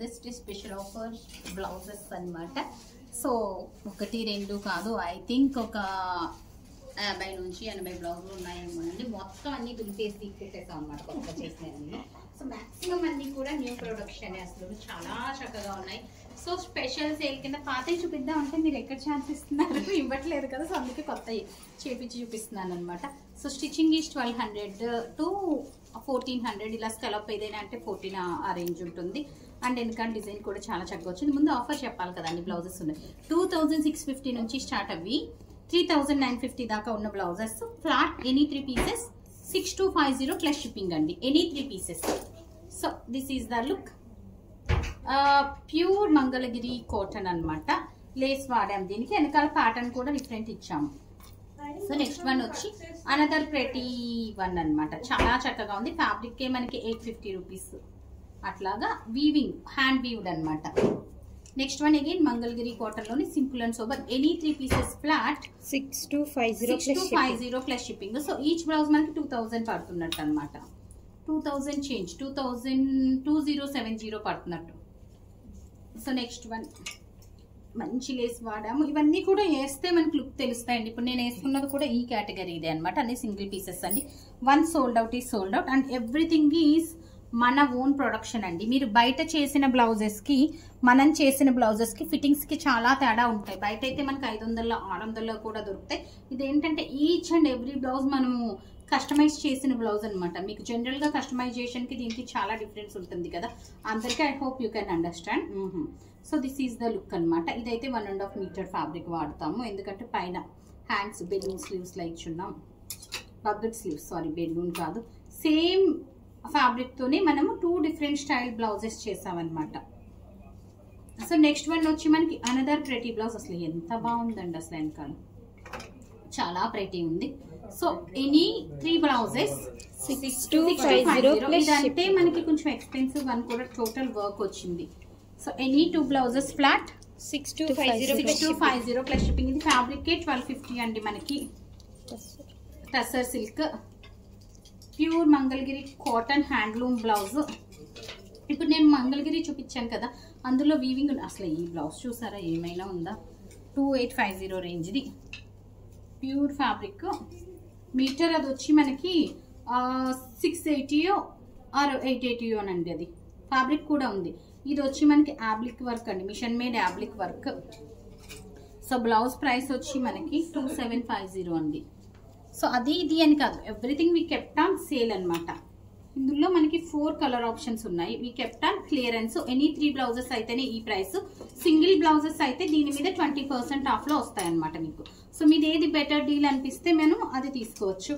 Mothers day special offer blouses అన్నమాట. So 1 2 కాదు, I think ఒక 50 నుంచి 80 బ్లౌజులు ఉన్నాయేమోనండి. మొత్తం అన్ని దులిపేసి పెట్టేసాం అనమాట కొత్తగా చేసినవన్నీ. సో మ్యాక్సిమం అన్ని కూడా న్యూ ప్రొడక్షన్ అసలు చాలా చక్కగా ఉన్నాయి. సో స్పెషల్ సేల్ కింద పాతవి చూపిద్దాం అంటే మీరు ఎక్కడ ఛాన్స్ ఇస్తున్నారు, ఇవ్వట్లేదు కదా. సో అందుకే కొత్తవి చేపించి చూపిస్తున్నాను అనమాట. సో స్టిచ్చింగ్ ఈజ్ 1200 to 1400, ఇలా స్కలప్ ఏదైనా అంటే 14 ఆ రేంజ్ ఉంటుంది. అండ్ ఎందుకంటే డిజైన్ కూడా చాలా చక్కగా వచ్చింది. ముందు ఆఫర్ చెప్పాలి కదండి. బ్లౌజెస్ ఉన్నాయి 2650 నుంచి స్టార్ట్ అవి 3950 దాకా ఉన్న blouses. Flat any 3 pieces 6250 plus shipping అండి, any 3 pieces. So this is the look. Pure Mangalagiri cotton అన్నమాట. లేస్ వాడాం దీనికి, వెనకాల ప్యాటర్న్ కూడా డిఫరెంట్ ఇచ్చాము. సో నెక్స్ట్ వన్ వచ్చి అనదర్ ప్రెటీ వన్ అన్నమాట. చాలా చక్కగా ఉంది. ఫ్యాబ్రిక్ మనకి 850 రూపీస్ అట్లాగా. వీవింగ్ హ్యాండ్ వీవ్డ్ అన్నమాట. Next one again Mangalagiri cotton లోని simple and sober any 3 pieces flat 6250 plus shipping. So each blouse మనకి 2000 పడుతున్నట్టు అనమాట. 2000 చేంజ్ 2070 పడుతున్నట్టు. సో నెక్స్ట్ వన్ మంచి లేస్ వాడాము. ఇవన్నీ కూడా వేస్తే మనకి లుక్ తెలుస్తాయండి. ఇప్పుడు నేను వేసుకున్నది కూడా ఈ కేటగిరీ ఇదే అనమాట. అన్ని సింగిల్ పీసెస్ అండి. One sold out is sold out and everything is మన ఓన్ ప్రొడక్షన్ అండి. మీరు బయట చేసిన బ్లౌజెస్ కి మనం చేసిన బ్లౌజెస్ కి ఫిట్టింగ్స్ కి చాలా తేడా ఉంటాయి. బయట అయితే మనకి 500 600 కూడా దొరుకుతాయి. ఇదేంటంటే ఈచ్ అండ్ ఎవ్రీ బ్లౌజ్ మనము కస్టమైజ్ చేసిన బ్లౌజ్ అనమాట. మీకు జనరల్ గా కస్టమైజేషన్ కి దీనికి చాలా డిఫరెన్స్ ఉంటుంది కదా అందరికీ. I hope you can understand. So this is the look అనమాట. ఇదైతే 1.5 మీటర్ ఫ్యాబ్రిక్ వాడతాము. ఎందుకంటే పైన హ్యాండ్స్ బెలూన్ స్లీవ్స్ లా ఇచ్చున్నాం. బకెట్ స్లీవ్స్, సారీ బెలూన్ కాదు. సేమ్ ఫ్యాబ్రిక్ తోనే మనము 2 డిఫరెంట్ స్టైల్ బ్లౌజెస్ చేసామన్నమాట. సో నెక్స్ట్ వన్ వచ్చి మనకి అనదర్ ప్రెటీ బ్లౌజ్. అసలు ఎంత బాగుందండి అసలు, వెనకాల చాలా ప్రెటీ ఉంది. So any 3 blouses 6250. ఇదంటే మనకి కొంచెం ఎక్స్పెన్సివ్ వన్ కూడా టోటల్ వర్క్ వచ్చింది. So any 2 blouses flat 6250 plus shipping. ఇది ఫ్యాబ్రిక్ 1250 అండి మనకి. Tussar silk pure Mangalagiri cotton handloom blouse. ఇప్పుడు నేను మంగళగిరి చూపించాను కదా, అందులో వీవింగ్. అసలు ఈ బ్లౌజ్ చూసారా, ఏమైనా ఉందా? 2850 రేంజ్ది ప్యూర్ ఫ్యాబ్రిక్. మీటర్ అది వచ్చి మనకి 680 ఆర్ 880 అనండి. అది ఫ్యాబ్రిక్ కూడా ఉంది. ఇది వచ్చి మనకి యాబ్లిక్ వర్క్ అండి, machine made యాబ్లిక్ work. So blouse price వచ్చి మనకి 2750 అండి. సో అది ఇది అని కాదు, everything we kept on sale అనమాట. ఇందులో మనకి 4 కలర్ ఆప్షన్స్ ఉన్నాయి. We kept on clearance. Any 3 blouses అయితేనే ఈ ప్రైస్. సింగిల్ బ్లౌజెస్ అయితే దీని మీద 20% ఆఫ్ లో వస్తాయన్నమాట మీకు. సో మీది ఏది బెటర్ డీల్ అనిపిస్తే మనం అది తీసుకోవచ్చు.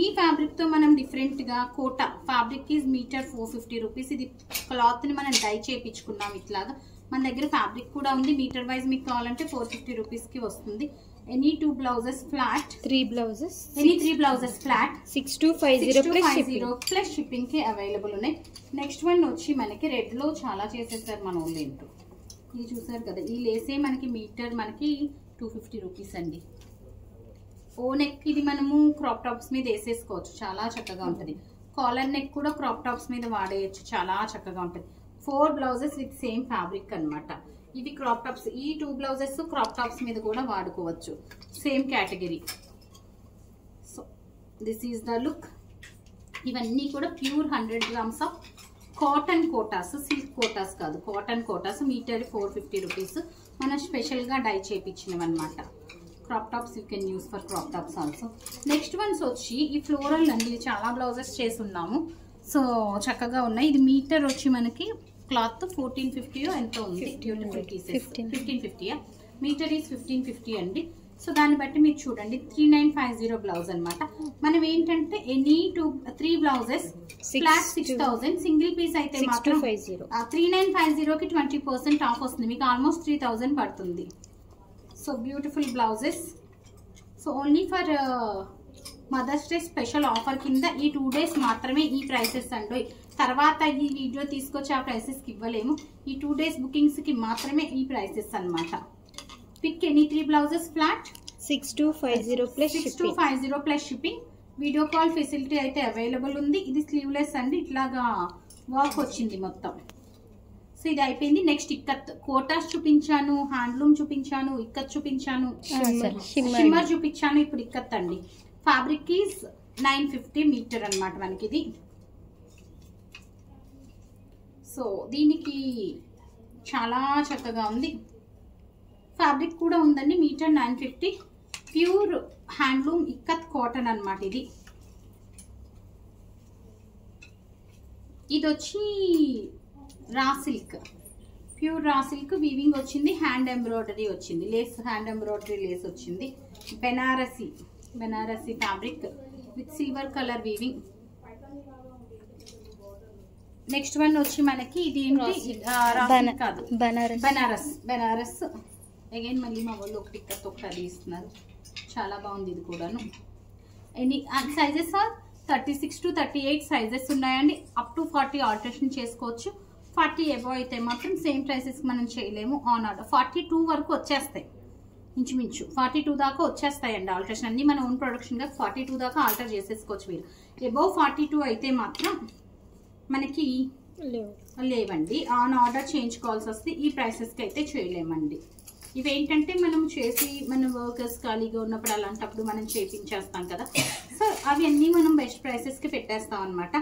ఈ ఫ్యాబ్రిక్ తో మనం డిఫరెంట్ గా Kota fabric is meter 450 rupees. ఇది క్లాత్ ని మనం డై చేయించుకున్నాం ఇట్లాగా. మన దగ్గర ఫ్యాబ్రిక్ కూడా ఉంది. మీటర్ వైజ్ మీకు కావాలంటే 450 రూపీస్ కి వస్తుంది. Any 2 blouses flat 3 blouses any 3 blouses flat 6250 plus shipping కి అవైలబుల్ ఉన్నాయి. నెక్స్ట్ వన్ వచ్చి మనకి రెడ్ లో చాలా చేసేసారు మన వాళ్ళు ఏంటో. ఇది చూసారు కదా, ఈ లేసే మనకి మీటర్ మనకి 250 రూపీస్ అండి. ఓ నెక్ ఇది మనము క్రాప్ టాప్స్ మీద వేసేసుకోవచ్చు, చాలా చక్కగా ఉంటుంది. కాలర్ నెక్ కూడా క్రాప్ టాప్స్ మీద వాడేయచ్చు, చాలా చక్కగా ఉంటుంది. 4 బ్లౌజెస్ విత్ సేమ్ ఫ్యాబ్రిక్ అనమాట. ఇవి క్రాప్ టాప్స్. ఈ 2 బ్లౌజెస్ క్రాప్ టాప్స్ మీద కూడా వాడుకోవచ్చు, same category. So this is the look. ఇవన్నీ కూడా pure 100 grams of cotton kotas, silk kotas కాదు, కాటన్ కోటాస్. Meter 450 rupees. మనం స్పెషల్ గా డై చేయించినవి అనమాట. Crop tops you can use for crop tops also. Next ones వచ్చి ఈ ఫ్లోరల్ అండి. చాలా బ్లౌజెస్ చేసి ఉన్నాము, సో చక్కగా ఉన్నాయి. ఇది మీటర్ వచ్చి మనకి క్లాత్ 1450 ఎంతో ఉంది. 1550 మీటర్ ఈజ్ 1550 అండి. సో దాన్ని బట్టి మీరు చూడండి 3950 బ్లౌజ్ అనమాట. మనం ఏంటంటే any 3 blouses flat 6000. Single piece అయితే మాత్రం 3950 కి 20% ఆఫ్ వస్తుంది. మీకు ఆల్మోస్ట్ 3000 పడుతుంది. So beautiful blouses. So only for mother's day special offer కింద ఈ 2 days మాత్రమే ఈ ప్రైసెస్ అండి. తర్వాత ఈ వీడియో తీసుకొచ్చి ఆ ప్రైసెస్కి ఇవ్వలేము. ఈ 2 days బుకింగ్స్కి మాత్రమే ఈ ప్రైసెస్ అనమాట. Pick any 3 blouses flat 6250 plus shipping. Video call facility అయితే అవైలబుల్ ఉంది. ఇది స్లీవ్లెస్ అండి, ఇట్లాగా వర్క్ వచ్చింది మొత్తం. సో ఇది అయిపోయింది. నెక్స్ట్ ఇక్కత్ కోటాస్ చూపించాను, హ్యాండ్లూమ్ చూపించాను, ఇక్కత్ చూపించాను, షిమ్మర్ చూపించాను. ఇప్పుడు ఇక్కత్ అండి. ఫ్యాబ్రిక్ ఈజ్ 950 మీటర్ అన్నమాట మనకి ఇది. సో దీనికి చాలా చక్కగా ఉంది. ఫ్యాబ్రిక్ కూడా ఉందండి. Meter 950. Pure handloom ikat cotton అన్నమాట ఇది. ఇది వచ్చి raw silk, pure raw silk weaving వచ్చింది. హ్యాండ్ ఎంబ్రాయిడరీ వచ్చింది, లేస్ హ్యాండ్ ఎంబ్రాయిడరీ లేస్ వచ్చింది. Banarasi fabric with silver colour weaving. Next one వచ్చి మనకి ఇది కాదు, బెనారస్. అగైన్ మళ్ళీ మా వాళ్ళు ఒకటి ఇక్కత్ ఒకటి ఇస్తున్నారు. చాలా బాగుంది ఇది కూడాను. ఎన్ని సైజెస్ 36 to 38 సైజెస్ ఉన్నాయండి. అప్ టు 40 ఆల్టరేషన్ చేసుకోవచ్చు. 40 అబౌవ్ అయితే మాత్రం సేమ్ ప్రైసెస్ మనం చేయలేము. ఆన్ ఆర్డర్ 42 వరకు వచ్చేస్తాయి, ఇంచుమించు 42 దాకా వచ్చేస్తాయండి ఆల్టరేషన్. అన్ని మన ఓన్ ప్రొడక్షన్గా 42 దాకా ఆల్టర్ చేసేసుకోవచ్చు మీరు. అబౌవ్ 42 అయితే మాత్రం మనకి లేవండి. ఆన్ ఆర్డర్ చేయించుకోవాల్సి వస్తే ఈ ప్రైసెస్కి అయితే చేయలేమండి. ఇవేంటంటే మనం చేసి మన వర్కర్స్ ఖాళీగా ఉన్నప్పుడు అలాంటప్పుడు మనం చేయించేస్తాం కదా. సో అవి అన్నీ మనం బెస్ట్ ప్రైసెస్కి పెట్టేస్తాం అనమాట.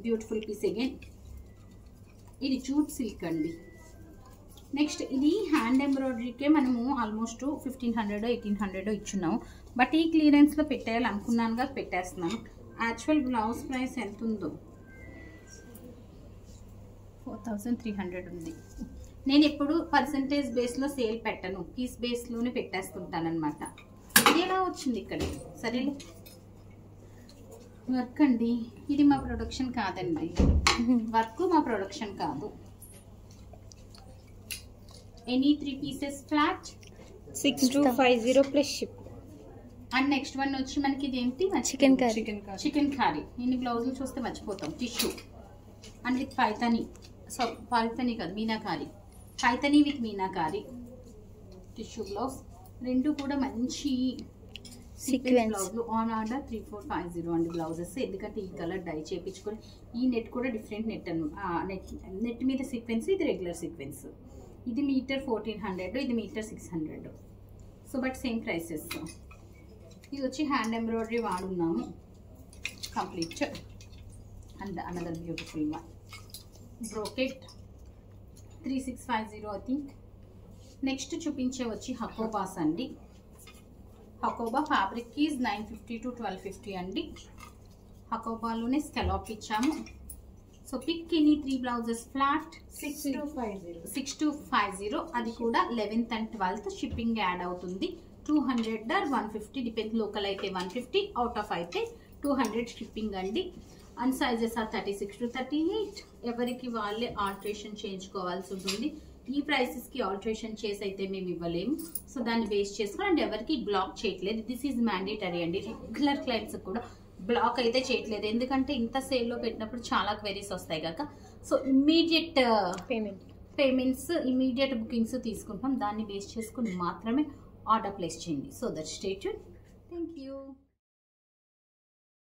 Beautiful piece again. ఇది జూట్ సిల్క్ అండి. నెక్స్ట్ ఇది హ్యాండ్ ఎంబ్రాయిడరీకే మనము ఆల్మోస్ట్ 1500 1800 ఇచ్చున్నాము. బట్ ఈ క్లియరెన్స్లో పెట్టేయాలి అనుకున్నాను కదా, పెట్టేస్తున్నాను. యాక్చువల్ బ్లౌజ్ ప్రైస్ ఎంత ఉందో 4300 ఉంది. నేను ఎప్పుడు పర్సంటేజ్ బేస్లో సేల్ పెట్టను, పీస్ బేస్లోనే పెట్టేస్తుంటాను అనమాట. ఇది ఎలా వచ్చింది ఇక్కడ? సరేలే, వర్క్ అండి. ఇది మా ప్రొడక్షన్ కాదండి, వర్క్ మా ప్రొడక్షన్ కాదు. Any 3 pieces flat 6250 plus ship. And next one వచ్చి మనకి ఇదేంటి చికెన్ కర్రీ. ఇన్ని బ్లౌజులు చూస్తే మర్చిపోతాం. Tissue and with Paithani, Paithani కాదు Meenakari, Paithani with Meenakari tissue blouse. రెండు కూడా మంచి సీక్వెన్స్ బ్లౌజులు. ఆన్ ఆర్డర్ 3450 అండి బ్లౌజెస్. ఎందుకంటే ఈ కలర్ డై చేయించుకొని, ఈ నెట్ కూడా డిఫరెంట్ నెట్ నెట్ మీద సీక్వెన్స్, ఇది రెగ్యులర్ సీక్వెన్స్. ఇది మీటర్ 1400, ఇది meter 600. So but same prices. ఇది వచ్చి హ్యాండ్ ఎంబ్రాయిడరీ వాడున్నాము complete. And another beautiful one brocade 3650 I think. Next చూపించే వచ్చి హకోబాస్ అండి. హకోబా ఫ్యాబ్రిక్ ఈజ్ 950 to 1250 అండి. హకోబాలోనే స్కెలాప్ ఇచ్చాము. So pick any 3 blouses flat 6250. అది కూడా 11th and 12th shipping add అవుతుంది. 200 or 150 డిపెండ్. లోకల్ అయితే 150, అవుట్ ఆఫ్ అయితే 200 షిప్పింగ్ అండి. And sizes 36 to 38. ఎవరికి వాళ్ళే ఆల్టరేషన్ చేయించుకోవాల్సి ఉంటుంది. ఈ ప్రైసెస్కి ఆల్టరేషన్ చేసి అయితే మేము ఇవ్వలేము. సో దాన్ని బేస్ చేసుకుని అండ్ ఎవరికి బ్లాక్ చేయట్లేదు. దిస్ ఈజ్ మ్యాండేటరీ అండి. రెగ్యులర్ క్లయింట్స్ కూడా బ్లాక్ అయితే చేయట్లేదు, ఎందుకంటే ఇంత సేల్లో పెట్టినప్పుడు చాలా క్వెరీస్ వస్తాయి కనుక. So immediate payments, immediate bookings తీసుకుంటాం. దాన్ని బేస్ చేసుకుని మాత్రమే ఆర్డర్ ప్లేస్ చేయండి. So that stay tune. Thank you.